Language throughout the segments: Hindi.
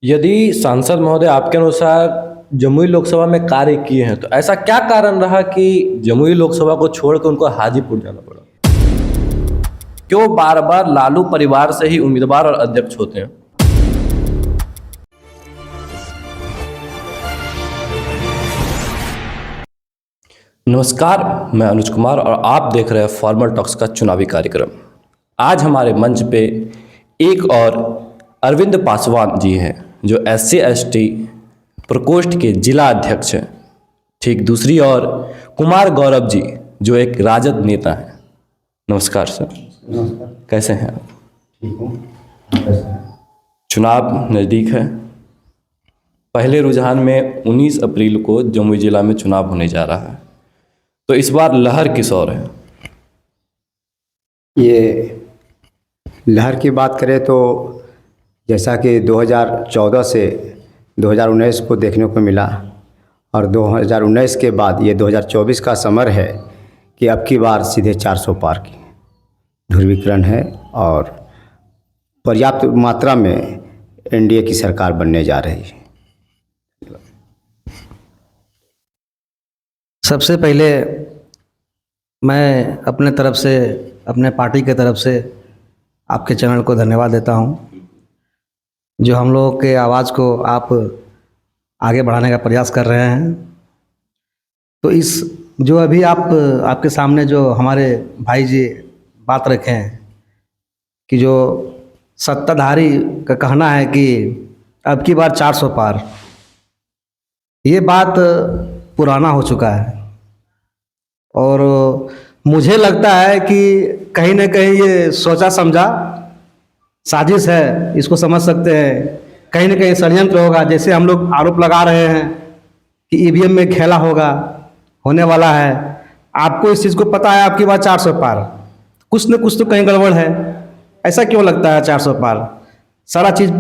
यदि सांसद महोदय आपके अनुसार जमुई लोकसभा में कार्य किए हैं तो ऐसा क्या कारण रहा कि जमुई लोकसभा को छोड़कर उनको हाजीपुर जाना पड़ा? क्यों बार बार लालू परिवार से ही उम्मीदवार और अध्यक्ष होते हैं? नमस्कार, मैं अनुज कुमार और आप देख रहे हैं फॉर्मल टॉक्स का चुनावी कार्यक्रम। आज हमारे मंच पे एक और अरविंद पासवान जी हैं जो SC/ST प्रकोष्ठ के जिला अध्यक्ष हैं। ठीक दूसरी ओर कुमार गौरव जी जो एक राजद नेता हैं। नमस्कार सर। नमस्कार। कैसे हैं आप? ठीक हूँ। आप कैसे हैं? चुनाव नज़दीक है। पहले रुझान में 19 अप्रैल को जमुई जिला में चुनाव होने जा रहा है, तो इस बार लहर किस ओर है? ये लहर की बात करें तो जैसा कि 2014 से 2019 को देखने को मिला और 2019 के बाद ये 2024 का समर है कि अब की बार सीधे 400 पार की ध्रुवीकरण है और पर्याप्त मात्रा में NDA की सरकार बनने जा रही है। सबसे पहले मैं अपने तरफ से, अपने पार्टी के तरफ से आपके चैनल को धन्यवाद देता हूं, जो हम लोगों के आवाज़ को आप आगे बढ़ाने का प्रयास कर रहे हैं। तो इस जो अभी आपके सामने जो हमारे भाई जी बात रखे हैं कि जो सत्ताधारी का कहना है कि अब की बार 400 पार, ये बात पुराना हो चुका है और मुझे लगता है कि कहीं ना कहीं ये सोचा समझा साजिश है, इसको समझ सकते हैं। कहीं ना कहीं षड्यंत्र होगा, जैसे हम लोग आरोप लगा रहे हैं कि EVM में खेला होने वाला है। आपको इस चीज़ को पता है आपकी बात 400 पार, कुछ न कुछ तो कहीं गड़बड़ है। ऐसा क्यों लगता है 400 पार? सारा चीज़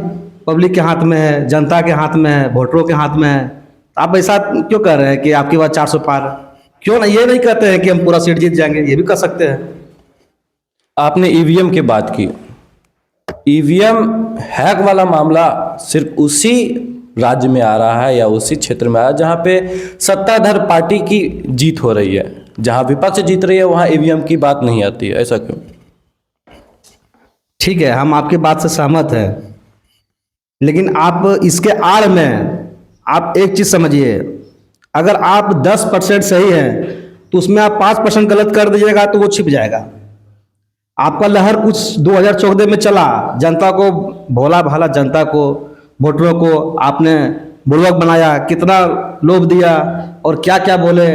पब्लिक के हाथ में है, जनता के हाथ में है, वोटरों के हाथ में है। आप ऐसा क्यों कर रहे हैं कि आपकी बात 400 पार? क्यों ना ये नहीं कहते हैं कि हम पूरा सीट जीत जाएंगे, ये भी कर सकते हैं। आपने EVM की बात की। EVM हैक वाला मामला सिर्फ उसी राज्य में आ रहा है या उसी क्षेत्र में आ रहा है जहाँ पे सत्ताधार पार्टी की जीत हो रही है। जहाँ विपक्ष जीत रही है वहाँ EVM की बात नहीं आती है, ऐसा क्यों? ठीक है, हम आपकी बात से सहमत हैं, लेकिन आप इसके आड़ में आप एक चीज़ समझिए। अगर आप 10% सही हैं तो उसमें आप 5% गलत कर दीजिएगा तो वो छिप जाएगा। आपका लहर कुछ 2014 में चला, जनता को, भोला भाला जनता को, वोटरों को आपने बुड़बक बनाया, कितना लोभ दिया और क्या क्या बोले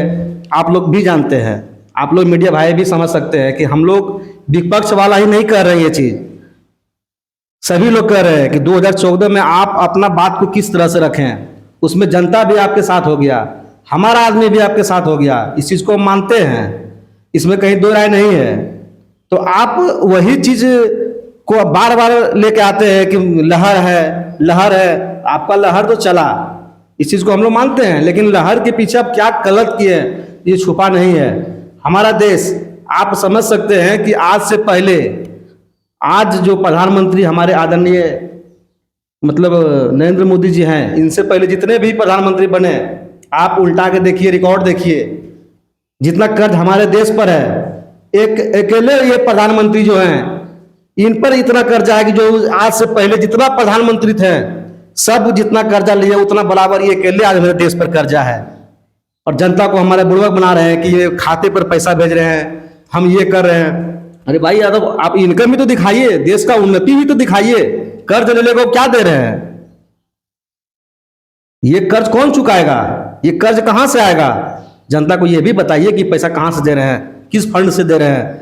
आप लोग भी जानते हैं। आप लोग मीडिया भाई भी समझ सकते हैं कि हम लोग विपक्ष वाला ही नहीं कर रहे हैं, ये चीज़ सभी लोग कह रहे हैं कि 2014 में आप अपना बात को किस तरह से रखें, उसमें जनता भी आपके साथ हो गया, हमारा आदमी भी आपके साथ हो गया। इस चीज़ को मानते हैं, इसमें कहीं दो राय नहीं है। तो आप वही चीज़ को बार बार लेके आते हैं कि लहर है। आपका लहर तो चला, इस चीज़ को हम लोग मानते हैं, लेकिन लहर के पीछे आप क्या गलत किए ये छुपा नहीं है। हमारा देश, आप समझ सकते हैं कि आज से पहले, आज जो प्रधानमंत्री हमारे आदरणीय नरेंद्र मोदी जी हैं, इनसे पहले जितने भी प्रधानमंत्री बने, आप उल्टा के देखिए, रिकॉर्ड देखिए, जितना कर्ज हमारे देश पर है, एक अकेले ये प्रधानमंत्री जो हैं इन पर इतना कर्जा है कि जो आज से पहले जितना प्रधानमंत्री थे सब जितना कर्जा लिए उतना बराबर ये अकेले आज हमारे देश पर कर्जा है। और जनता को हमारे बुड़बक बना रहे हैं कि ये खाते पर पैसा भेज रहे हैं, हम ये कर रहे हैं। अरे भाई यादव, आप इनकम भी तो दिखाइए, देश का उन्नति भी तो दिखाइए। कर्ज लेने को क्या दे रहे हैं? ये कर्ज कौन चुकाएगा? ये कर्ज कहां से आएगा? जनता को ये भी बताइए कि पैसा कहां से दे रहे हैं, किस फंड से दे रहे हैं,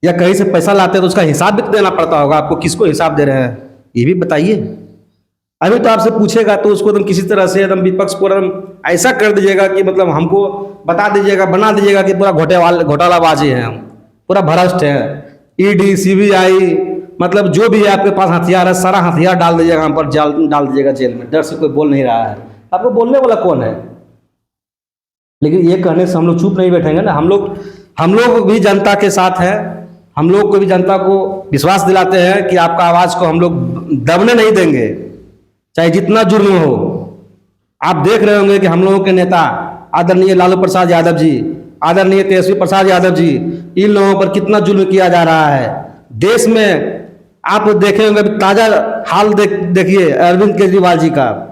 या कहीं से पैसा लाते हैं तो उसका हिसाब भी देना पड़ता होगा आपको, किसको हिसाब दे रहे हैं ये भी बताइए। अभी तो आपसे पूछेगा तो उसको एकदम किसी तरह से एकदम विपक्ष को एकदम ऐसा कर दीजिएगा कि मतलब हमको बता दीजिएगा, बना दीजिएगा कि पूरा घोटालाबाजी है, हम पूरा भ्रष्ट है। ED CBI मतलब जो भी है आपके पास हथियार है, सारा हथियार डाल दीजिएगा हम पर, डाल दीजिएगा जेल में। डर से कोई बोल नहीं रहा है, आपको बोलने वाला कौन है? लेकिन ये कहने से हम लोग चुप नहीं बैठेंगे ना। हम लोग भी जनता के साथ हैं, हम लोग को भी जनता को विश्वास दिलाते हैं कि आपका आवाज़ को हम लोग दबने नहीं देंगे। चाहे जितना जुर्म हो। आप देख रहे होंगे कि हम लोगों के नेता आदरणीय लालू प्रसाद यादव जी, आदरणीय तेजस्वी प्रसाद यादव जी, इन लोगों पर कितना जुल्म किया जा रहा है देश में। आप देखे होंगे, ताजा हाल देखिए अरविंद केजरीवाल जी का।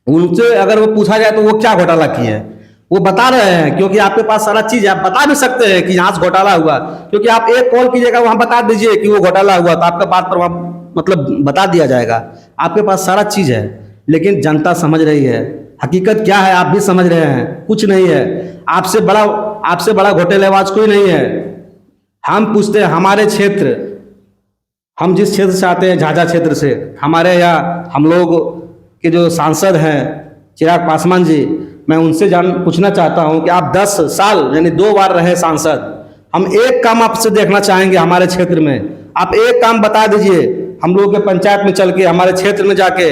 उनसे अगर वो पूछा जाए तो वो क्या घोटाला किए हैं, वो बता रहे हैं, क्योंकि आपके पास सारा चीज है, आप बता भी सकते हैं कि यहाँ से घोटाला हुआ, क्योंकि आप एक कॉल कीजिएगा वहां बता दीजिए कि वो घोटाला हुआ, तो आपका बात पर वहां मतलब बता दिया जाएगा। आपके पास सारा चीज है, लेकिन जनता समझ रही है हकीकत क्या है, आप भी समझ रहे हैं, कुछ नहीं है। आपसे बड़ा घोटालेबाज कोई नहीं है। हम पूछते हैं हमारे क्षेत्र, हम जिस क्षेत्र से आते हैं, झाझा क्षेत्र से, हमारे यहाँ हम लोग के जो सांसद हैं चिराग पासवान जी, मैं उनसे पूछना चाहता हूं कि आप 10 साल यानी 2 बार रहे सांसद, हम एक काम आपसे देखना चाहेंगे हमारे क्षेत्र में। आप एक काम बता दीजिए हम लोगों के पंचायत में चल के, हमारे क्षेत्र में जाके।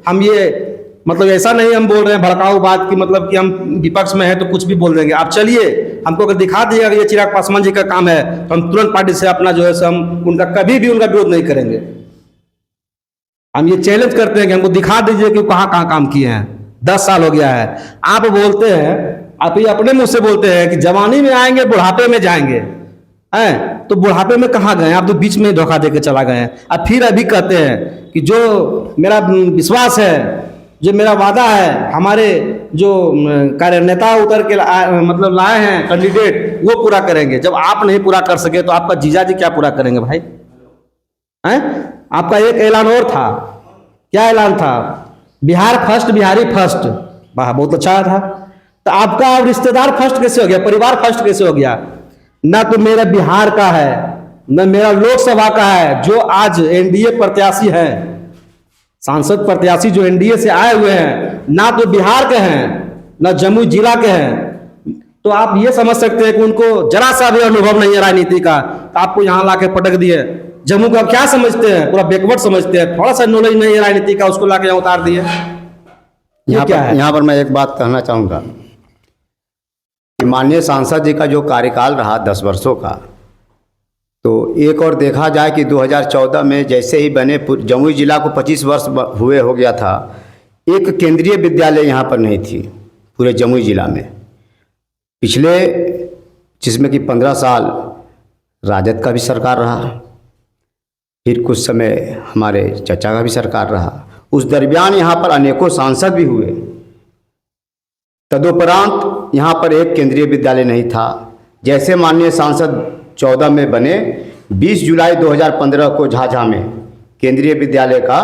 हम ये मतलब ऐसा नहीं हम बोल रहे हैं भड़काऊ बात की, मतलब कि हम विपक्ष में हैं तो कुछ भी बोल देंगे। आप चलिए, हमको अगर दिखा दीजिएगा कि ये चिराग पासवान जी का काम है, तो हम तुरंत पार्टी से अपना जो है हम उनका कभी भी उनका विरोध नहीं करेंगे। हम ये चैलेंज करते हैं कि हमको दिखा दीजिए कि कहाँ काम किए हैं। 10 साल हो गया है। आप बोलते हैं, आप ये अपने मुंह से बोलते हैं कि जवानी में आएंगे बुढ़ापे में जाएंगे, हैं तो बुढ़ापे में कहाँ गए? आप तो बीच में धोखा देके चला गए हैं। अब फिर अभी कहते हैं कि जो मेरा विश्वास है, जो मेरा वादा है, हमारे जो कार्य नेता उतर के मतलब लाए हैं कैंडिडेट, वो पूरा करेंगे। जब आप नहीं पूरा कर सके तो आपका जीजा जी क्या पूरा करेंगे भाई? हैं? आपका एक ऐलान और था, क्या ऐलान था? Bihar first, Bihari first. वाह, बहुत अच्छा था। तो आपका रिश्तेदार फर्स्ट कैसे हो गया? परिवार फर्स्ट कैसे हो गया? ना तो मेरा बिहार का है, न मेरा लोकसभा का है, जो आज एनडीए प्रत्याशी हैं, सांसद प्रत्याशी जो एनडीए से आए हुए हैं, ना तो बिहार के हैं, ना जमुई जिला के हैं। तो आप ये समझ सकते हैं कि उनको जरा सा भी अनुभव नहीं है राजनीति का, तो आपको यहाँ लाके पटक दिए। जम्मू का क्या समझते हैं? पूरा बैकवर्ड समझते हैं, थोड़ा सा नॉलेज नहीं है राजनीति का, उसको लाके यहाँ उतार दिए। यहाँ पर मैं एक बात कहना चाहूँगा कि माननीय सांसद जी का जो कार्यकाल रहा 10 वर्षों का, तो एक और देखा जाए कि 2014 में जैसे ही बने, जमुई जिला को 25 वर्ष हुए हो गया था, एक केंद्रीय विद्यालय यहाँ पर नहीं थी पूरे जमुई जिला में। पिछले जिसमें कि 15 साल राजद का भी सरकार रहा, फिर कुछ समय हमारे चाचा का भी सरकार रहा। उस दरमियान यहाँ पर अनेकों सांसद भी हुए। तदुपरांत यहाँ पर एक केंद्रीय विद्यालय नहीं था। जैसे माननीय सांसद 14 में बने, 20 जुलाई 2015 को झाझा में केंद्रीय विद्यालय का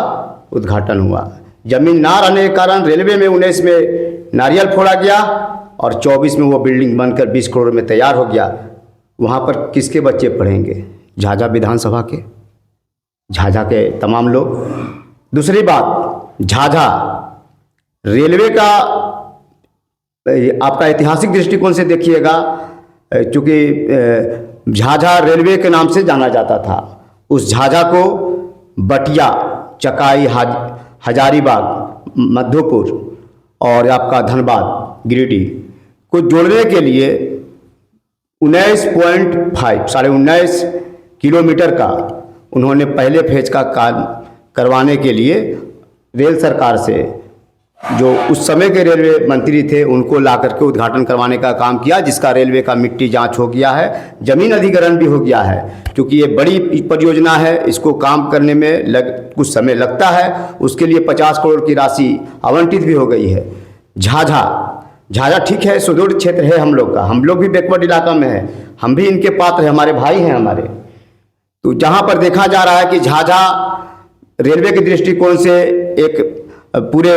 उद्घाटन हुआ। जमीन ना रहने के कारण रेलवे में 19 में नारियल फोड़ा गया और 24 में वो बिल्डिंग बनकर 20 करोड़ में तैयार हो गया। वहाँ पर किसके बच्चे पढ़ेंगे? झाझा विधानसभा के, झाझा के तमाम लोग। दूसरी बात, झाझा रेलवे का आपका ऐतिहासिक दृष्टिकोण से देखिएगा, चूँकि झाझा रेलवे के नाम से जाना जाता था। उस झाझा को बटिया, चकाई, हजारीबाग, मधुपुर और आपका धनबाद, गिरिडीह को जोड़ने के लिए 19.5 किलोमीटर का उन्होंने पहले फेज का काम करवाने के लिए रेल सरकार से, जो उस समय के रेलवे मंत्री थे, उनको ला करके उद्घाटन करवाने का काम किया, जिसका रेलवे का मिट्टी जांच हो गया है, जमीन अधिग्रहण भी हो गया है। क्योंकि ये बड़ी परियोजना है, इसको काम करने में कुछ समय लगता है। उसके लिए 50 करोड़ की राशि आवंटित भी हो गई है। झाझा ठीक है, सुदूर क्षेत्र है हम लोग का, हम लोग भी बैकवर्ड इलाका में है, हम भी इनके पात्र हैं, हमारे भाई हैं हमारे। तो जहाँ पर देखा जा रहा है कि झाझा रेलवे के दृष्टिकोण से एक पूरे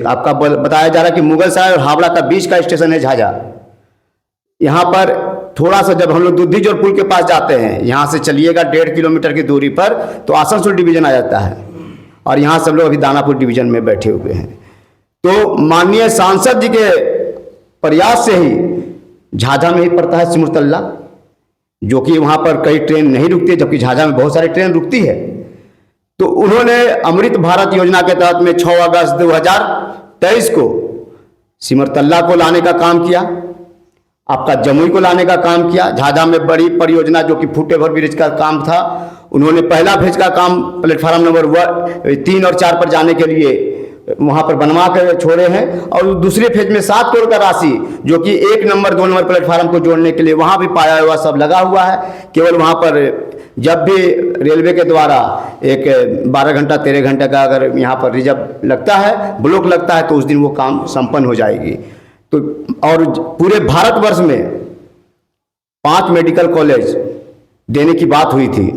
आपका बताया जा रहा है कि मुगलसराय और हावड़ा का बीच का स्टेशन है झाझा। यहाँ पर थोड़ा सा जब हम लोग दुद्धिजोर पुल के पास जाते हैं, यहाँ से चलिएगा 1.5 किलोमीटर की दूरी पर तो आसनसोल डिवीजन आ जाता है, और यहाँ सब लोग अभी दानापुर डिवीजन में बैठे हुए हैं। तो माननीय सांसद जी के प्रयास से ही झाझा में ही पड़ता है सिमुरतल्ला, जो कि वहाँ पर कई ट्रेन नहीं रुकती, जबकि झाझा में बहुत सारी ट्रेन रुकती है। तो उन्होंने अमृत भारत योजना के तहत में 6 अगस्त 2023 को सिमरतल्ला को लाने का काम किया, आपका जमुई को लाने का काम किया। झाझा में बड़ी परियोजना जो कि फुट ओवर ब्रिज का काम था, उन्होंने पहला फेज का काम प्लेटफार्म नंबर 3 और 4 पर जाने के लिए वहाँ पर बनवा कर छोड़े हैं। और दूसरे फेज में 7 करोड़ का राशि जो कि 1 नंबर 2 नंबर प्लेटफार्म को जोड़ने के लिए वहाँ भी पाया हुआ सब लगा हुआ है। केवल वहाँ पर जब भी रेलवे के द्वारा एक 12 घंटा 13 घंटे का अगर यहाँ पर रिजर्व लगता है, ब्लॉक लगता है, तो उस दिन वो काम संपन्न हो जाएगी। तो और पूरे भारतवर्ष में 5 मेडिकल कॉलेज देने की बात हुई थी,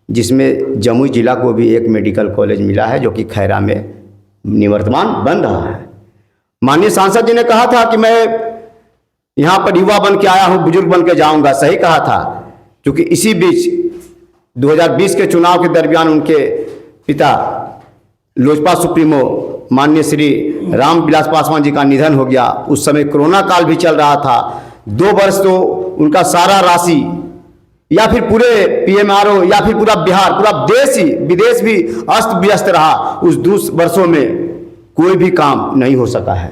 जिसमें जमुई जिला को भी एक मेडिकल कॉलेज मिला है जो कि खैरा में निवर्तमान बन रहा है। माननीय सांसद जी ने कहा था कि मैं यहाँ पर युवा बन के आया हूँ, बुजुर्ग बन के जाऊँगा। सही कहा था, क्योंकि इसी बीच 2020 के चुनाव के दरमियान उनके पिता लोजपा सुप्रीमो माननीय श्री रामविलास पासवान जी का निधन हो गया। उस समय कोरोना काल भी चल रहा था। 2 वर्ष तो उनका सारा राशि या फिर पूरे PMRO या फिर पूरा बिहार, पूरा देश ही विदेश भी अस्त व्यस्त रहा। उस 2 वर्षों में कोई भी काम नहीं हो सका है।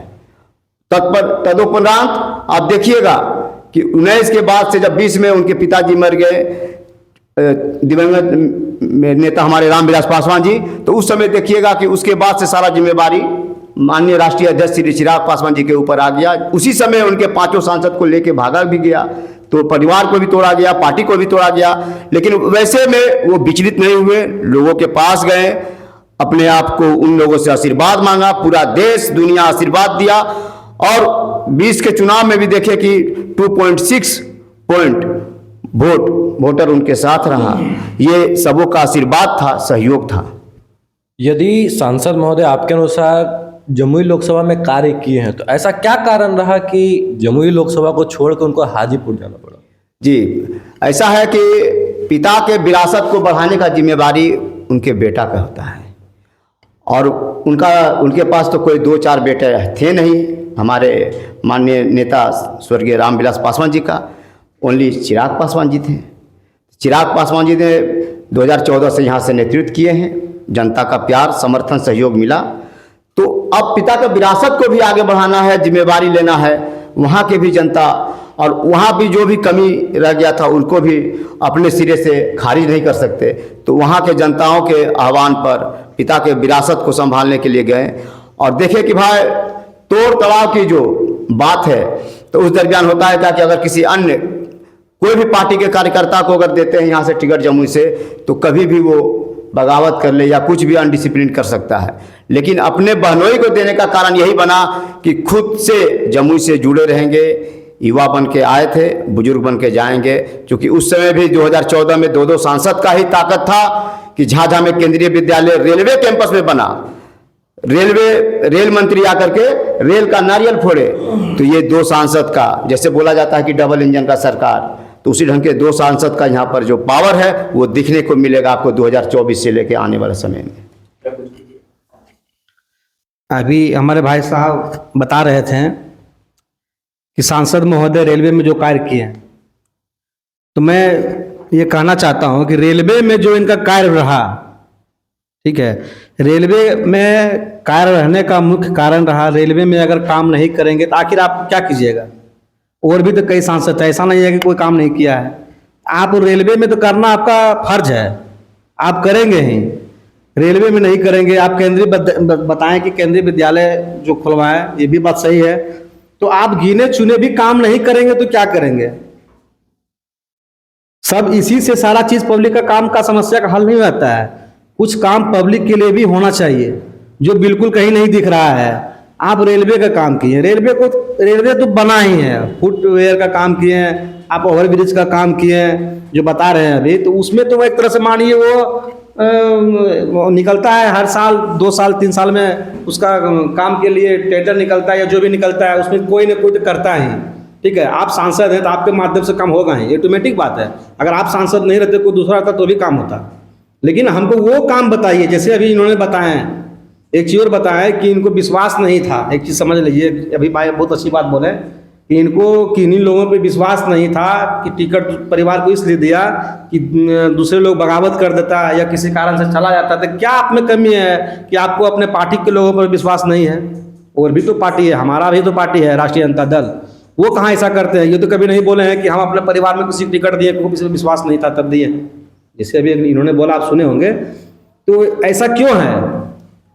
तदुपरांत आप देखिएगा कि 19 के बाद से जब 20 में उनके पिताजी मर गए, दिवंगत नेता हमारे रामविलास पासवान जी, तो उस समय देखिएगा कि उसके बाद से सारा जिम्मेवारी माननीय राष्ट्रीय अध्यक्ष श्री चिराग पासवान जी के ऊपर आ गया। उसी समय उनके 5 सांसद को लेके भागा भी गया, तो परिवार को भी तोड़ा गया, पार्टी को भी तोड़ा गया। लेकिन वैसे में वो विचलित नहीं हुए, लोगों के पास गए, अपने आप को उन लोगों से आशीर्वाद मांगा। पूरा देश दुनिया आशीर्वाद दिया। और 20 के चुनाव में भी देखे कि 2.6 पॉइंट वोटर उनके साथ रहा। ये सबों का आशीर्वाद था, सहयोग था। यदि सांसद महोदय आपके अनुसार जमुई लोकसभा में कार्य किए हैं, तो ऐसा क्या कारण रहा कि जमुई लोकसभा को छोड़कर उनको हाजीपुर जाना पड़ा? जी, ऐसा है कि पिता के विरासत को बढ़ाने का जिम्मेवारी उनके बेटा का होता है। और उनके पास तो कोई 2-4 बेटे थे नहीं। हमारे माननीय नेता स्वर्गीय रामविलास पासवान जी का ओनली चिराग पासवान जी थे। चिराग पासवान जी ने 2014 से यहाँ से नेतृत्व किए हैं। जनता का प्यार, समर्थन, सहयोग मिला। तो अब पिता का विरासत को भी आगे बढ़ाना है, जिम्मेवारी लेना है। वहाँ के भी जनता और वहाँ भी जो भी कमी रह गया था उनको भी अपने सिरे से खारिज नहीं कर सकते। तो वहाँ के जनताओं के आह्वान पर पिता के विरासत को संभालने के लिए गए। और देखे कि भाई तोड़ तड़ाव की जो बात है, तो उस दरमियान होता है क्या कि अगर किसी अन्य कोई भी पार्टी के कार्यकर्ता को अगर देते हैं यहाँ से टिकट जमुई से, तो कभी भी वो बगावत कर ले या कुछ भी अनडिसिप्लिन कर सकता है। लेकिन अपने बहनोई को देने का कारण यही बना कि खुद से जमुई से जुड़े रहेंगे। युवा बन के आए थे, बुजुर्ग बन के जाएंगे। क्योंकि उस समय भी 2014 में 2 सांसद का ही ताकत था कि झाझा में केंद्रीय विद्यालय रेलवे कैंपस में बना। रेल मंत्री आकर के रेल का नारियल फोड़े। तो ये 2 सांसद का, जैसे बोला जाता है कि डबल इंजन का सरकार, तो उसी ढंग के 2 सांसद का यहाँ पर जो पावर है वो दिखने को मिलेगा आपको 2024 से लेकर आने वाले समय में। अभी हमारे भाई साहब बता रहे थे कि सांसद महोदय रेलवे में जो कार्य किए हैं, तो मैं ये कहना चाहता हूँ कि रेलवे में जो इनका कार्य रहा, ठीक है, रेलवे में कार्य रहने का मुख्य कारण रहा, रेलवे में अगर काम नहीं करेंगे तो आखिर आप क्या कीजिएगा। और भी तो कई सांसद है, ऐसा नहीं है कि कोई काम नहीं किया है। आप रेलवे में तो करना आपका फर्ज है, आप करेंगे ही। रेलवे में नहीं करेंगे, आप केंद्रीय बताएं कि केंद्रीय विद्यालय जो खुलवाएं, ये भी बात सही है। तो आप गिने चुने भी काम नहीं करेंगे तो क्या करेंगे। सब इसी से सारा चीज पब्लिक का काम का समस्या का हल नहीं होता है। कुछ काम पब्लिक के लिए भी होना चाहिए, जो बिल्कुल कहीं नहीं दिख रहा है। आप रेलवे का काम किए, रेलवे तो बना ही है, फुटवेयर का काम किए हैं, आप ओवर ब्रिज का काम किए हैं जो बता रहे हैं अभी। तो उसमें तो एक तरह से मानिए वो निकलता है हर साल 2 साल 3 साल में, उसका काम के लिए टेंडर निकलता है या जो भी निकलता है, उसमें कोई ना कोई तो करता ही। ठीक है, आप सांसद हैं तो आपके माध्यम से काम होगा ही, ऑटोमेटिक बात है। अगर आप सांसद नहीं रहते, कोई दूसरा रहता तो भी काम होता। लेकिन हमको वो काम बताइए, जैसे अभी इन्होंने बताए हैं। एक चीज़ और बताया कि इनको विश्वास नहीं था। एक चीज़ समझ लीजिए, अभी भाई बहुत अच्छी बात बोले कि इनको किन्हीं लोगों पे विश्वास नहीं था कि टिकट परिवार को इसलिए दिया कि दूसरे लोग बगावत कर देता या किसी कारण से चला जाता। तो क्या आप में कमी है कि आपको अपने पार्टी के लोगों पर विश्वास नहीं है। और भी तो पार्टी है, हमारा भी तो पार्टी है राष्ट्रीय जनता दल, वो कहाँ ऐसा करते हैं? ये तो कभी नहीं बोले हैं कि हम अपने परिवार में किसी को टिकट दिए, को किसी पर विश्वास नहीं था तब दिए। जैसे अभी इन्होंने बोला, आप सुने होंगे, तो ऐसा क्यों है?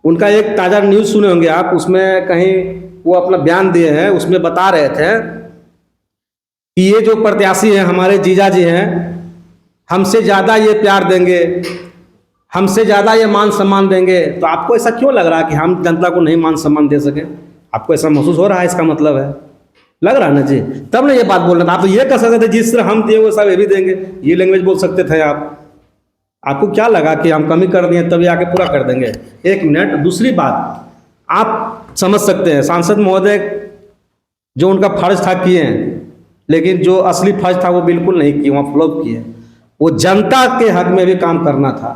उनका एक ताज़ा न्यूज़ सुने होंगे आप, उसमें कहीं वो अपना बयान दिए हैं, उसमें बता रहे थे कि ये जो प्रत्याशी हैं हमारे जीजा जी हैं, हमसे ज़्यादा ये प्यार देंगे, हमसे ज़्यादा ये मान सम्मान देंगे। तो आपको ऐसा क्यों लग रहा है कि हम जनता को नहीं मान सम्मान दे सकें? आपको ऐसा महसूस हो रहा है? इसका मतलब है, लग रहा है ना जी, तब ना ये बात बोल रहे थे। आप तो ये कर सकते थे, जिस तरह हम दिए वो सब ये भी देंगे, ये लैंग्वेज बोल सकते थे आप। आपको क्या लगा कि हम कमी कर दिए तभी आके पूरा कर देंगे? एक मिनट। दूसरी बात, आप समझ सकते हैं सांसद महोदय जो उनका फर्ज था किए हैं, लेकिन जो असली फर्ज था वो बिल्कुल नहीं किए, वहाँ फ्लॉप किए। वो जनता के हक में भी काम करना था।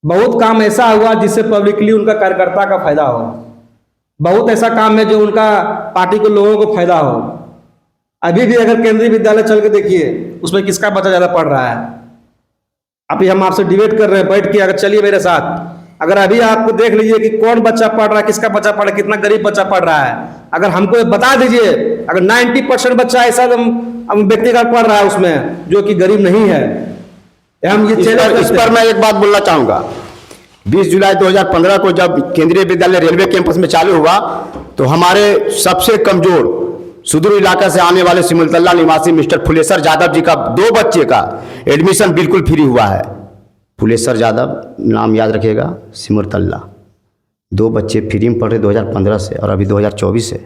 बहुत काम ऐसा हुआ जिससे पब्लिकली उनका कार्यकर्ता का फायदा हो, बहुत ऐसा काम है जो उनका पार्टी के लोगों को फायदा हो। अभी भी अगर केंद्रीय विद्यालय चल के देखिए, उसमें किसका बच्चा ज़्यादा पढ़ रहा है? अभी हम आपसे डिबेट कर रहे हैं बैठ के, अगर चलिए मेरे साथ, अगर अभी आपको देख लीजिए कि कौन बच्चा पढ़ रहा है, किसका बच्चा पढ़ रहा है, कितना गरीब बच्चा पढ़ रहा है। अगर हमको बता दीजिए, अगर 90% बच्चा ऐसा व्यक्ति का पढ़ रहा है उसमें जो कि गरीब नहीं है, हम ये चैलेंज। इस पर मैं एक बात बोलना चाहूँगा। 20 जुलाई 2015 को जब केंद्रीय विद्यालय रेलवे कैंपस में चालू हुआ, तो हमारे सबसे कमजोर सुदूर इलाका से आने वाले सिमुलतल्ला निवासी मिस्टर फुलेश्वर यादव जी का 2 बच्चे का एडमिशन बिल्कुल फ्री हुआ है। फुलेश्वर यादव नाम याद रखिएगा, सिमुलतल्ला, 2 बच्चे फ्री में पढ़ रहे 2015 से, और अभी 2024 है।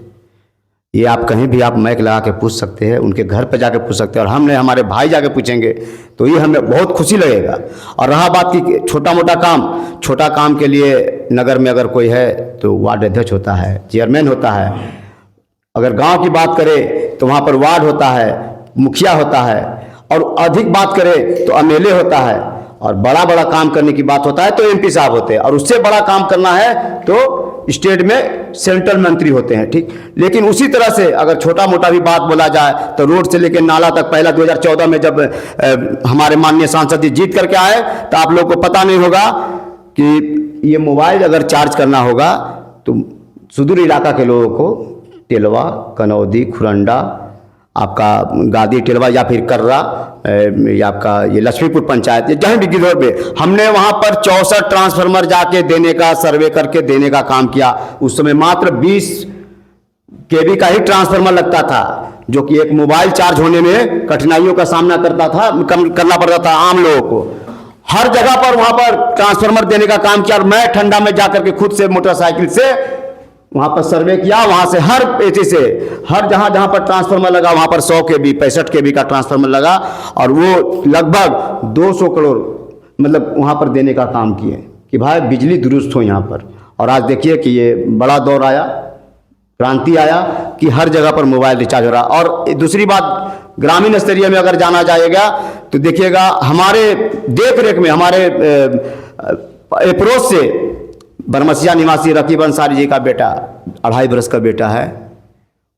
ये आप कहीं भी आप मैक लगा के पूछ सकते हैं, उनके घर पर जाके पूछ सकते हैं, और हमने हमारे भाई जाके पूछेंगे तो ये हमें बहुत खुशी लगेगा। और रहा बात की छोटा काम के लिए नगर में अगर कोई है तो वार्ड अध्यक्ष होता है, चेयरमैन होता है। अगर गांव की बात करें तो वहाँ पर वार्ड होता है, मुखिया होता है, और अधिक बात करें तो एमएलए होता है, और बड़ा काम करने की बात होता है तो एमपी साहब होते हैं, और उससे बड़ा काम करना है तो स्टेट में सेंट्रल मंत्री होते हैं। ठीक, लेकिन उसी तरह से अगर छोटा मोटा भी बात बोला जाए तो रोड से लेकर नाला तक, पहला 2014 में जब हमारे माननीय सांसद जी जीत करके आए तो आप लोगों को पता नहीं होगा कि ये मोबाइल अगर चार्ज करना होगा तो सुदूर इलाका के लोगों को टेलवा, कनौदी, खुरंडा, आपका गादी टेलवा, या फिर कर्रा, या आपका ये लक्ष्मीपुर पंचायत, ये जहाँ भी गिद्धौर में हमने वहाँ पर 64 ट्रांसफार्मर जाके देने का, सर्वे करके देने का काम किया। उस समय मात्र 20 kV का ही ट्रांसफार्मर लगता था, जो कि एक मोबाइल चार्ज होने में कठिनाइयों का सामना करना पड़ता था आम लोगों को। हर जगह पर वहाँ पर ट्रांसफार्मर देने का काम किया, और मैं ठंडा में जाकर के खुद से मोटरसाइकिल से वहाँ पर सर्वे किया। वहाँ से हर पेटी से हर जहाँ पर ट्रांसफार्मर लगा वहाँ पर 100 kV 65 kV का ट्रांसफार्मर लगा, और वो लगभग 200 करोड़ मतलब वहाँ पर देने का काम किए कि भाई बिजली दुरुस्त हो यहाँ पर। और आज देखिए कि ये बड़ा दौर आया, क्रांति आया कि हर जगह पर मोबाइल रिचार्ज हो रहा। और दूसरी बात, ग्रामीण स्तरीय में अगर जाना जाएगा तो देखिएगा हमारे देख रेख में, हमारे अप्रोच से बरमसिया निवासी रकीब अंसारी जी का बेटा, 2.5 बरस का बेटा है,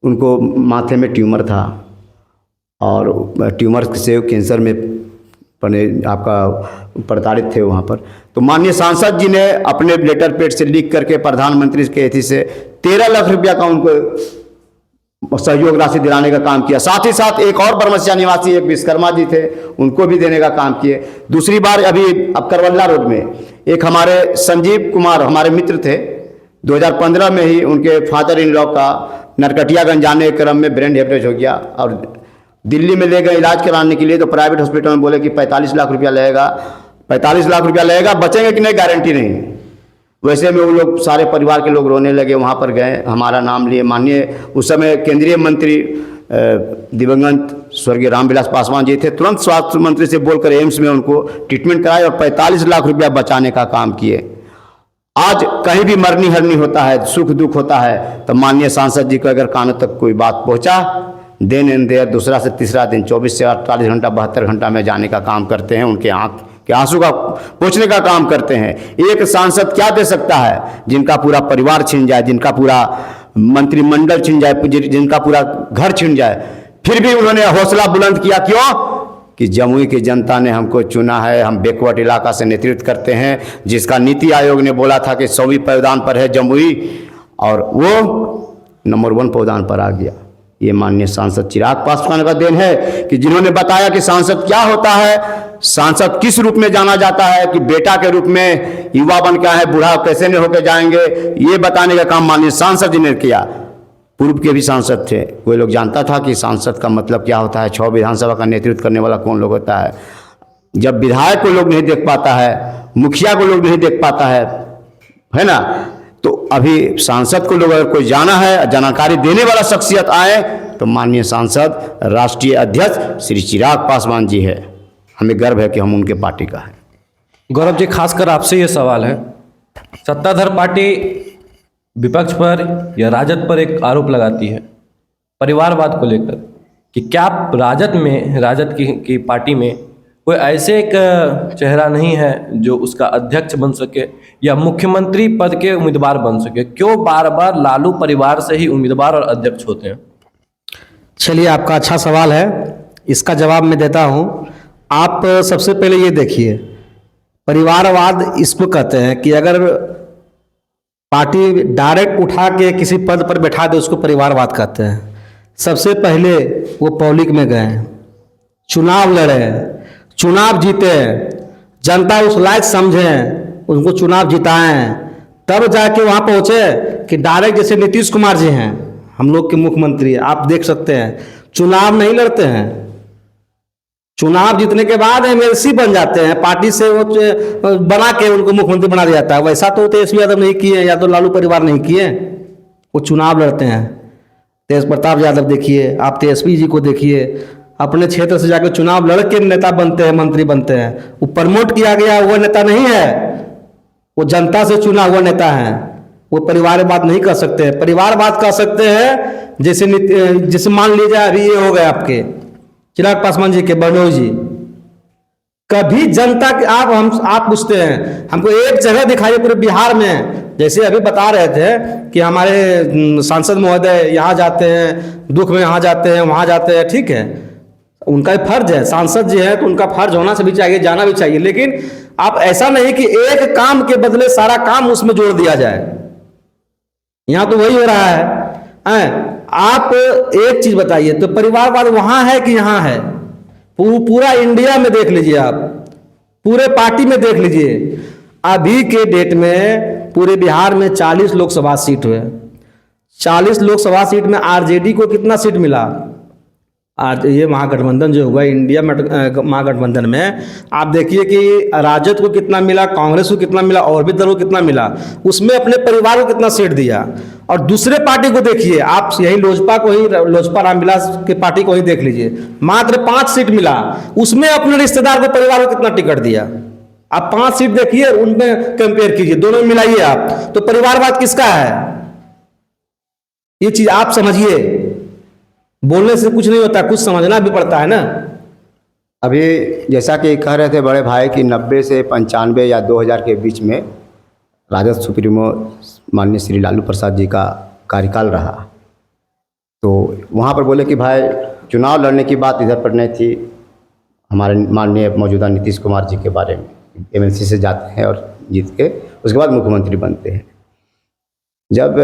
उनको माथे में ट्यूमर था, और ट्यूमर से कैंसर में आपका प्रताड़ित थे वहाँ पर। तो माननीय सांसद जी ने अपने लेटर पैड से लिख करके प्रधानमंत्री के अथी से 13 लाख रुपया का उनको सहयोग राशि दिलाने का काम किया। साथ ही साथ एक और बरमसिया निवासी एक विश्वकर्मा जी थे, उनको भी देने का काम किए। दूसरी बार अभी अब करवल्ला रोड में एक हमारे संजीव कुमार हमारे मित्र थे, 2015 में ही उनके फादर इन लॉ का नरकटियागंज जाने के क्रम में ब्रेन हेमरेज हो गया, और दिल्ली में ले गए इलाज कराने के लिए, तो प्राइवेट हॉस्पिटल में बोले कि 45 लाख रुपया लगेगा। 45 लाख रुपया लगेगा, बचेंगे कि नहीं गारंटी नहीं। वैसे में वो लोग सारे परिवार के लोग रोने लगे, वहाँ पर गए, हमारा नाम लिए। माननीय उस समय केंद्रीय मंत्री दिवंगत स्वर्गीय रामविलास पासवान जी थे, तुरंत स्वास्थ्य मंत्री से बोलकर एम्स में उनको ट्रीटमेंट कराए और 45 लाख रुपया बचाने का काम किए। आज कहीं भी मरनी हरनी होता है, सुख दुख होता है, तो माननीय सांसद जी को अगर कानों तक कोई बात पहुंचा, देन एंड देयर दूसरा से तीसरा दिन 24 से 48 घंटा 72 घंटा में जाने का काम करते हैं, उनके आंख के आंसू का पोंछने का काम करते हैं। एक सांसद क्या दे सकता है जिनका पूरा परिवार छिन जाए, जिनका पूरा मंत्रिमंडल छिन जाए, जिनका पूरा घर छिन जाए, फिर भी उन्होंने हौसला बुलंद किया। क्यों? कि जमुई की जनता ने हमको चुना है, हम बैकवर्ड इलाका से नेतृत्व करते हैं, जिसका नीति आयोग ने बोला था कि 100वीं पायदान पर है जमुई, और वो नंबर 1 पायदान पर आ गया। ये माननीय सांसद चिराग पासवान का देन है कि जिन्होंने बताया कि सांसद क्या होता है, सांसद किस रूप में जाना जाता है, कि बेटा के रूप में युवा बन क्या है, बूढ़ा कैसे नहीं होकर जाएंगे, ये बताने का काम माननीय सांसद जी ने किया। पूर्व के भी सांसद थे, कोई लोग जानता था कि सांसद का मतलब क्या होता है, 6 विधानसभा का नेतृत्व करने वाला कौन लोग होता है। जब विधायक को लोग नहीं देख पाता है, मुखिया को लोग नहीं देख पाता है ना, तो अभी सांसद को लोग अगर कोई जाना है, जानकारी देने वाला शख्सियत आए तो माननीय सांसद राष्ट्रीय अध्यक्ष श्री चिराग पासवान जी है। हमें गर्व है कि हम उनके पार्टी का है। गौरव जी, खासकर आपसे ये सवाल है, सत्ताधार पार्टी विपक्ष पर या राजद पर एक आरोप लगाती है परिवारवाद को लेकर कि क्या राजद की पार्टी में कोई ऐसे एक चेहरा नहीं है जो उसका अध्यक्ष बन सके या मुख्यमंत्री पद के उम्मीदवार बन सके? क्यों बार बार लालू परिवार से ही उम्मीदवार और अध्यक्ष होते हैं? चलिए, आपका अच्छा सवाल है, इसका जवाब मैं देता हूँ। आप सबसे पहले ये देखिए, परिवारवाद इसको कहते हैं कि अगर पार्टी डायरेक्ट उठा के किसी पद पर बैठा दे उसको परिवारवाद कहते हैं। सबसे पहले वो पब्लिक में गए, चुनाव लड़े, चुनाव जीते, जनता उस लायक समझें, उनको चुनाव जिताएं, तब जाके वहाँ पहुँचे कि डायरेक्ट जैसे नीतीश कुमार जी हैं, हम लोग के मुख्यमंत्री, आप देख सकते हैं चुनाव नहीं लड़ते हैं, चुनाव जीतने के बाद एमएलसी बन जाते हैं, पार्टी से वो बना के उनको मुख्यमंत्री बना दिया जाता है। वैसा तो तेजस्वी यादव नहीं किए या तो लालू परिवार नहीं किए, वो चुनाव लड़ते हैं। तेज प्रताप यादव देखिए, आप तेजस्वी जी को देखिए, अपने क्षेत्र से जाकर चुनाव लड़ के नेता बनते हैं, मंत्री बनते हैं। वो प्रमोट किया गया वो नेता नहीं है, वो जनता से चुना हुआ नेता है। वो परिवारवाद नहीं कर सकते, परिवारवाद कर सकते हैं जैसे मान लीजिए अभी ये हो गए आपके चिराग पासवान जी के बड़नोई जी, कभी जनता के आप पूछते हैं हमको एक जगह दिखाइए पूरे बिहार में, जैसे अभी बता रहे थे कि हमारे सांसद महोदय यहाँ जाते हैं, दुख में यहाँ जाते हैं, वहाँ जाते हैं, ठीक है, उनका फर्ज है, सांसद जी है तो उनका फर्ज होना से भी चाहिए, जाना भी चाहिए, लेकिन आप ऐसा नहीं कि एक काम के बदले सारा काम उसमें जोड़ दिया जाए। यहाँ तो वही हो रहा है। आप एक चीज बताइए, तो परिवारवाद वहां है कि यहाँ है? पूरा इंडिया में देख लीजिए, आप पूरे पार्टी में देख लीजिए, अभी के डेट में पूरे बिहार में 40 लोकसभा सीट हुए, 40 लोकसभा सीट में आरजेडी को कितना सीट मिला? आज ये महागठबंधन जो हुआ इंडिया महागठबंधन में, आप देखिए कि राजद को कितना मिला, कांग्रेस को कितना मिला, और भी दलों को कितना मिला, उसमें अपने परिवार को कितना सीट दिया। और दूसरे पार्टी को देखिए आप, यही लोजपा रामविलास के पार्टी को ही देख लीजिए, मात्र 5 सीट मिला, उसमें अपने रिश्तेदार को, परिवार को कितना टिकट दिया। आप 5 सीट देखिए, उनमें कंपेयर कीजिए, दोनों में मिलाइए आप, तो परिवारवाद किसका है? ये चीज आप समझिए। बोलने से कुछ नहीं होता, कुछ समझना भी पड़ता है ना। अभी जैसा कि कह रहे थे बड़े भाई कि 90 से 95 या 2000 के बीच में राजद सुप्रीमो माननीय श्री लालू प्रसाद जी का कार्यकाल रहा, तो वहाँ पर बोले कि भाई चुनाव लड़ने की बात इधर पर नहीं थी, हमारे माननीय मौजूदा नीतीश कुमार जी के बारे में, एमएलसी से जाते हैं और जीत के उसके बाद मुख्यमंत्री बनते हैं। जब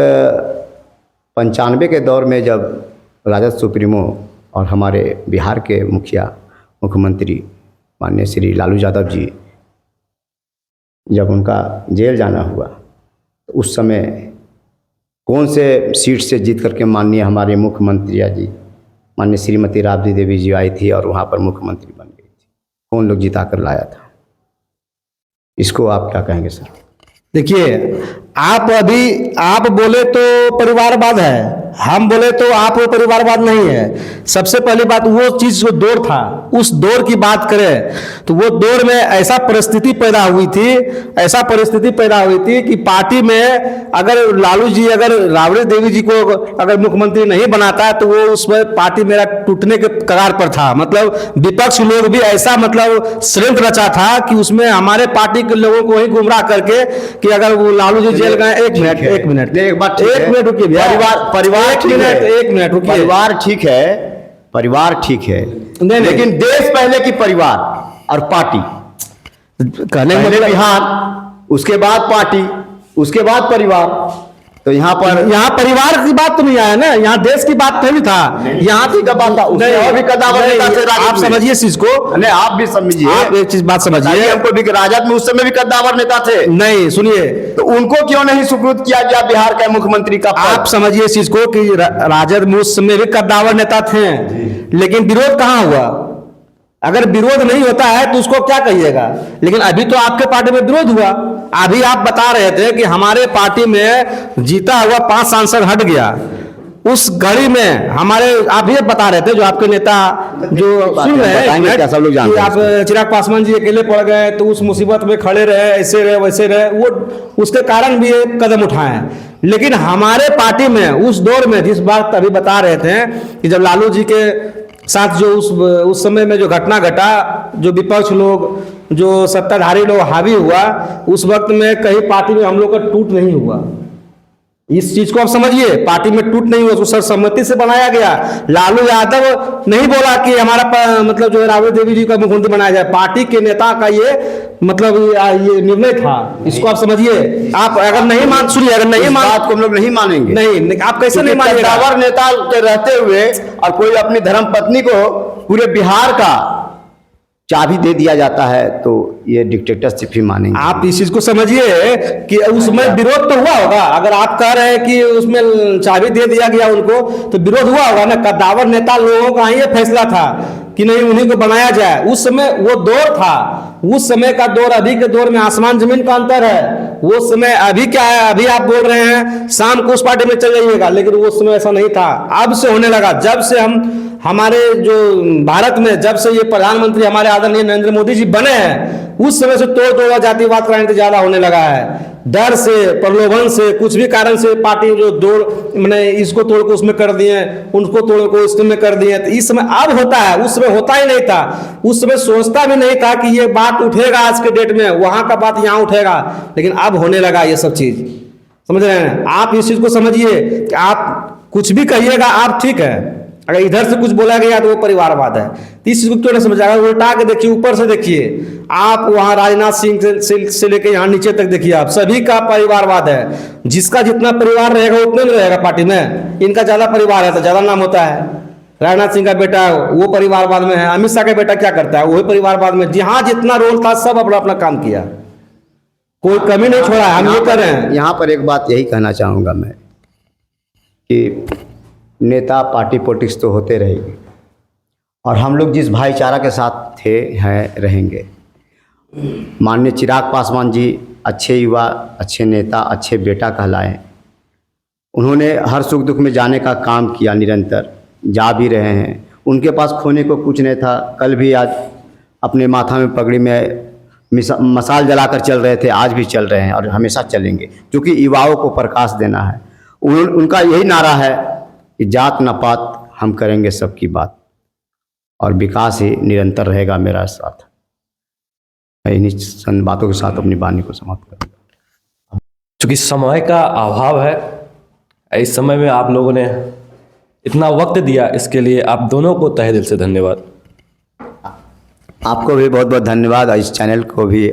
95 के दौर में जब राजद सुप्रीमो और हमारे बिहार के मुख्यमंत्री माननीय श्री लालू यादव जी, जब उनका जेल जाना हुआ तो उस समय कौन से सीट से जीत करके माननीय हमारे मुख्यमंत्री जी माननीय श्रीमती राबड़ी देवी जी आई थी और वहाँ पर मुख्यमंत्री बन गई थी, कौन लोग जिता कर लाया था? इसको आप क्या कहेंगे सर? देखिए, आप बोले तो परिवारवाद है, हम बोले तो आप वो परिवारवाद नहीं है। सबसे पहली बात, वो चीज जो दौर था, उस दौर की बात करें तो वो दौर में ऐसा परिस्थिति पैदा हुई थी कि पार्टी में अगर लालू जी, अगर राबड़ी देवी जी को अगर मुख्यमंत्री नहीं बनाता है तो वो उसमें पार्टी मेरा टूटने के कगार पर था। मतलब विपक्ष लोग भी ऐसा मतलब षड्यंत्र रचा था कि उसमें हमारे पार्टी के लोगों को ही गुमराह करके कि अगर वो लालू जी जेल गए, एक मिनट रुकिए, परिवार ठीक है, लेकिन देश पहले की परिवार और पार्टी, कहने पहले बिहार, उसके बाद पार्टी, उसके बाद परिवार। तो यहाँ पर यहाँ परिवार की बात तो नहीं आया ना, यहाँ देश की बात नहीं था। यहाँ की का बात था, उसमें और भी कद्दावर नेता थे राजद आप में। समझिए इस चीज को, नहीं, आप भी समझिए, आप एक चीज बात बताइए समझिए। हमको भी कि राजद में उस समय भी कद्दावर नेता थे, नहीं सुनिए, तो उनको क्यों नहीं सुपुर्द किया गया बिहार का मुख्यमंत्री का पद? आप समझिए इस चीज को कि राजद में उस समय भी कद्दावर नेता थे, लेकिन विरोध कहाँ हुआ? अगर विरोध नहीं होता है तो उसको क्या कहिएगा? लेकिन अभी तो आपके पार्टी में विरोध हुआ। अभी आप बता रहे थे कि हमारे पार्टी में जीता हुआ 5 सांसद हट गया। उस घड़ी में हमारे, आप ये बता रहे थे जो आपके नेता जो सुन रहे बताएंगे क्या, सब लोग जानते कि हैं आप चिराग पासवान जी अकेले पड़ गए तो उस मुसीबत में खड़े रहे, ऐसे रहे वैसे रहे, वो उसके कारण भी एक कदम उठाए। लेकिन हमारे पार्टी में उस दौर में, जिस बात अभी बता रहे थे कि जब लालू जी के साथ जो उस समय में जो घटना घटा, जो विपक्ष लोग, जो सत्ताधारी लोग हावी हुआ, उस वक्त में कहीं पार्टी में हम लोग का टूट नहीं हुआ। इस चीज को आप समझिए, पार्टी में टूट नहीं हुआ, उसको सर्वसम्मति से बनाया गया। लालू यादव नहीं बोला कि हमारा मतलब जो है राबड़ी देवी जी का मुख्यमंत्री बनाया जाए, पार्टी के नेता का ये मतलब ये निर्णय था। इसको आप समझिए। आप अगर नहीं मान, सुनिए, अगर नहीं इस मान, बात को हम लोग नहीं मानेंगे। नहीं आप कैसे नहीं मानिएगा? कद्दावर नेता के रहते हुए और कोई अपनी धर्म पत्नी को पूरे बिहार का चाबी दे दिया जाता है तो ये डिक्टेटरशिप ही मानेंगे। आप इस चीज को समझिए कि उसमें विरोध तो हुआ होगा। अगर आप कह रहे हैं कि उसमें चाबी दे दिया गया उनको, तो विरोध हुआ होगा ना। कद्दावर नेता लोगों का ये फैसला था कि नहीं, उन्हीं को बनाया जाए। उस समय वो दौर था, उस समय का दौर अभी के दौर में आसमान जमीन का अंतर है। वो समय अभी क्या है, अभी आप बोल रहे हैं शाम को उस पार्टी में चल जाइएगा, लेकिन वो समय ऐसा नहीं था। अब से होने लगा, जब से हमारे जो भारत में जब से ये प्रधानमंत्री हमारे आदरणीय नरेंद्र मोदी जी बने हैं, उस समय से तोड़ तोड़ जातिवाद का राजनीति ज्यादा होने लगा है। डर से, प्रलोभन से, कुछ भी कारण से पार्टी जो दौड़, मैंने इसको तोड़ को उसमें कर दिए, उनको तोड़ को इसमें कर दिए। तो इस समय अब होता है, उस समय होता ही नहीं था। उस समय सोचता भी नहीं था कि ये बात उठेगा आज के डेट में, वहां का बात यहाँ उठेगा, लेकिन अब होने लगा ये सब चीज। समझ रहे हैं आप? इस चीज को समझिए कि आप कुछ भी कहिएगा आप ठीक है, अगर इधर से कुछ बोला गया तो वो परिवारवाद है। तो इस चीज को क्यों नहीं समझाएगा? उल्टा के देखिए, ऊपर से देखिए आप, वहां राजनाथ सिंह से लेके यहाँ नीचे तक देखिए आप, सभी का परिवारवाद है। जिसका जितना परिवार रहेगा उतना नहीं रहेगा पार्टी में। इनका ज्यादा परिवार है तो ज्यादा नाम होता है। राजनाथ सिंह का बेटा वो परिवारवाद में है, अमित शाह का बेटा क्या करता है, वही परिवारवाद में। जहां जितना रोल था सब अपना अपना काम किया, कोई कमी नहीं छोड़ा है। हम ये कर रहे हैं। यहाँ पर एक बात यही कहना चाहूँगा मैं कि नेता पार्टी पॉलिटिक्स तो होते रहेगी और हम लोग जिस भाईचारा के साथ थे हैं रहेंगे। माननीय चिराग पासवान जी अच्छे युवा, अच्छे नेता, अच्छे बेटा कहलाए। उन्होंने हर सुख दुख में जाने का काम किया, निरंतर जा भी रहे हैं। उनके पास खोने को कुछ नहीं था। कल भी आज अपने माथा में पगड़ी में मसाल जलाकर चल रहे थे, आज भी चल रहे हैं और हमेशा चलेंगे, क्योंकि युवाओं को प्रकाश देना है। उनका यही नारा है कि जात न पात हम करेंगे सबकी बात और विकास ही निरंतर रहेगा मेरा साथ। मैं इन्हीं चंद बातों के साथ अपनी वाणी को समाप्त करूँगा। चूँकि समय का अभाव है, इस समय में आप लोगों ने इतना वक्त दिया, इसके लिए आप दोनों को तहे दिल से धन्यवाद। आपको भी बहुत बहुत धन्यवाद और इस चैनल को भी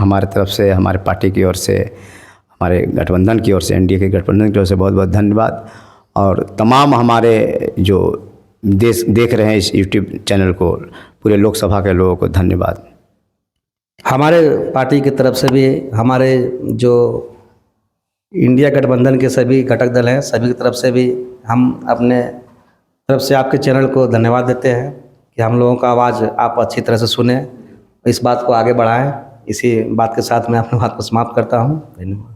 हमारे तरफ से, हमारे पार्टी की ओर से, हमारे गठबंधन की ओर से, एनडीए के गठबंधन की ओर से बहुत बहुत धन्यवाद। और तमाम हमारे जो देख रहे हैं इस यूट्यूब चैनल को, पूरे लोकसभा के लोगों को धन्यवाद। हमारे पार्टी की तरफ से भी, हमारे जो इंडिया गठबंधन के सभी घटक दल हैं, सभी की तरफ से भी हम अपने तरफ से आपके चैनल को धन्यवाद देते हैं कि हम लोगों का आवाज़ आप अच्छी तरह से सुने, इस बात को आगे बढ़ाएं। इसी बात के साथ मैं अपनी बात को समाप्त करता हूँ। धन्यवाद।